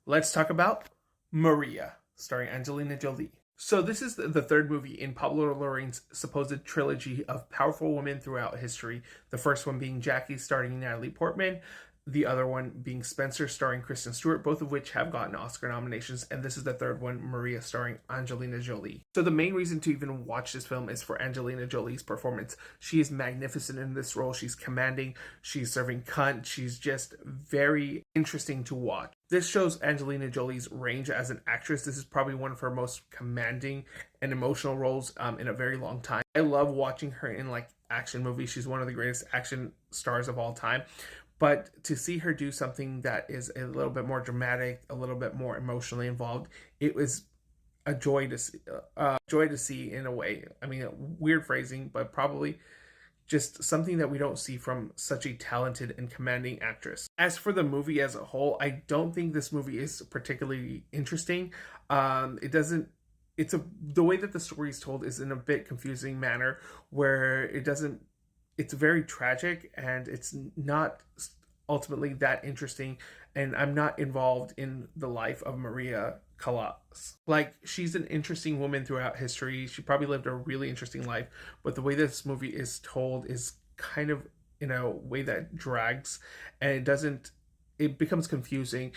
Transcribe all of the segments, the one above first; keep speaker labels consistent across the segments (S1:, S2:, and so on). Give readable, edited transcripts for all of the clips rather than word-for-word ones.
S1: let's talk about Maria, starring Angelina Jolie. So this is the third movie in Pablo Larrain's supposed trilogy of powerful women throughout history. The first one being Jackie, starring Natalie Portman. The other one being Spencer, starring Kristen Stewart, both of which have gotten Oscar nominations. And this is the third one, Maria, starring Angelina Jolie. So the main reason to even watch this film is for Angelina Jolie's performance. She is magnificent in this role. She's commanding. She's serving cunt. She's just very interesting to watch. This shows Angelina Jolie's range as an actress. This is probably one of her most commanding and emotional roles in a very long time. I love watching her in action movies. She's one of the greatest action stars of all time. But to see her do something that is a little bit more dramatic, a little bit more emotionally involved, it was a joy to see. Joy to see in a way. I mean, weird phrasing, but probably just something that we don't see from such a talented and commanding actress. As for the movie as a whole, I don't think this movie is particularly interesting. It doesn't. The way that the story is told is in a bit confusing manner, where it's very tragic and it's not ultimately that interesting, and I'm not involved in the life of Maria Callas. She's an interesting woman throughout history. She probably lived a really interesting life, but the way this movie is told is kind of in a way that drags, and it becomes confusing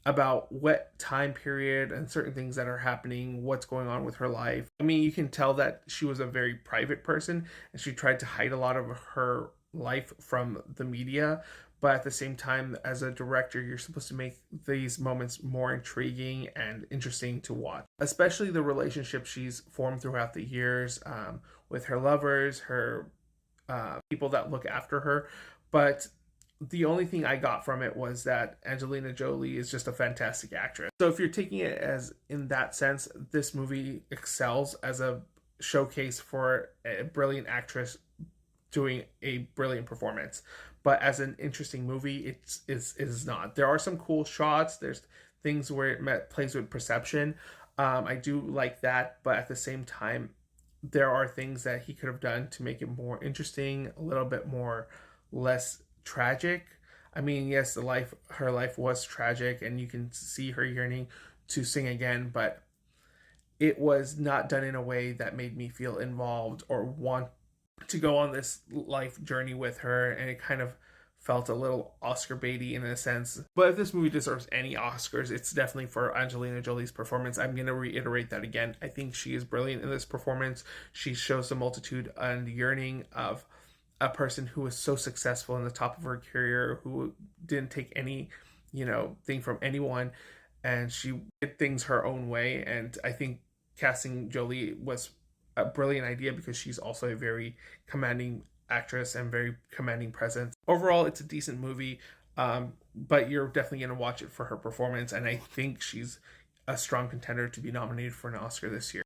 S1: about what time period and certain things that are happening, what's going on with her life. I mean, you can tell that she was a very private person and she tried to hide a lot of her life from the media. But at the same time, as a director, you're supposed to make these moments more intriguing and interesting to watch. Especially the relationship she's formed throughout the years with her lovers, her people that look after her. But the only thing I got from it was that Angelina Jolie is just a fantastic actress. So if you're taking it as in that sense, this movie excels as a showcase for a brilliant actress doing a brilliant performance. But as an interesting movie, it is not. There are some cool shots. There's things where it plays with perception. I do like that, but at the same time, there are things that he could have done to make it more interesting, a little bit more less tragic. I mean, yes, her life was tragic, and you can see her yearning to sing again, but it was not done in a way that made me feel involved or want to go on this life journey with her, and it kind of felt a little Oscar baity in a sense. But if this movie deserves any Oscars, it's definitely for Angelina Jolie's performance. I'm going to reiterate that again. I think she is brilliant in this performance. She shows the multitude and yearning of a person who was so successful in the top of her career, who didn't take any, thing from anyone, and she did things her own way. And I think casting Jolie was a brilliant idea because she's also a very commanding actress and very commanding presence. Overall, it's a decent movie, but you're definitely going to watch it for her performance, and I think she's a strong contender to be nominated for an Oscar this year.